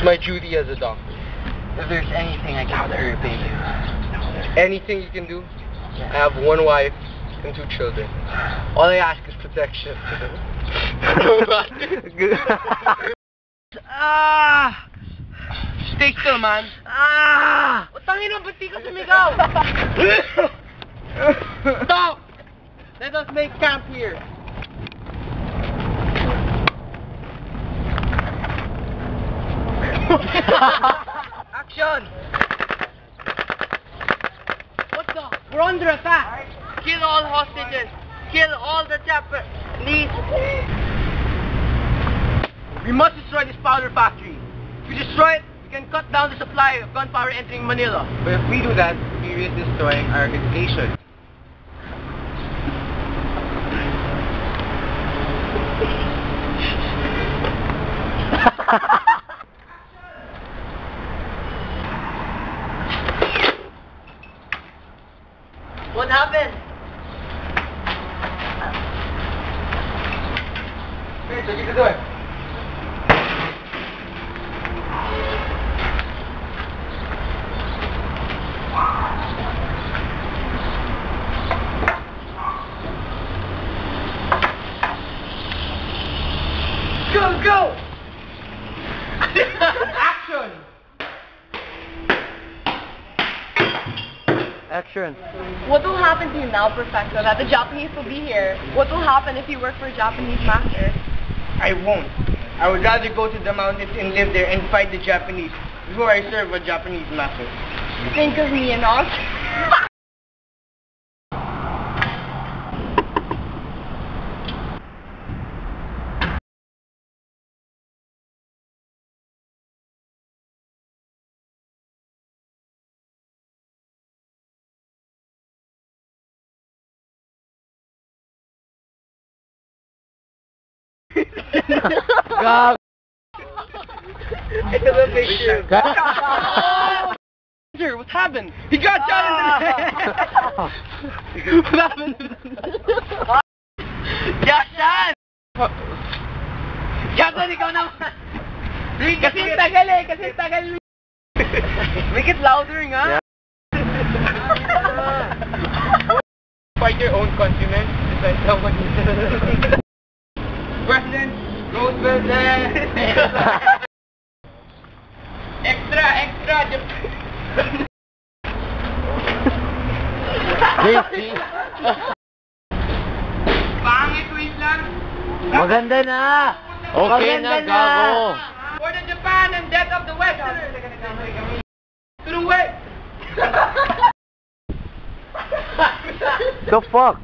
my duty as a doctor. If there's anything I can do to repay you. Anything you can do? Yes. I have one wife and 2 children. All I ask is protection. Ah! Stay still, man. Ah! Utangin na, ba't di ka sumigaw? Stop! Let us make camp here. Action! What the? We're under attack. Kill all hostages. Kill all the Japanese. We must destroy this powder factory. If we destroy it, we can cut down the supply of gunpowder entering Manila. But if we do that, we risk destroying our reputation. What happened? Hey, check the door. Go, go! Action! Action. What will happen to you now, Professor, that the Japanese will be here? What will happen if you work for a Japanese master? I won't. I would rather go to the mountains and live there and fight the Japanese before I serve a Japanese master. Think of me and us. God. It's a picture. What happened? He got shot in the head. What happened? Yashan! Yashan, ikaw naman. Kasi tagal eh, kasi tagal. Make it louder nga. Fight your own countrymen. Defend someone. President Roosevelt. Extra, extra. Pangit, wait lang. Maganda na! Okay Maganda na, gago. For the Japan and death of the Westerners. To the West. The fuck?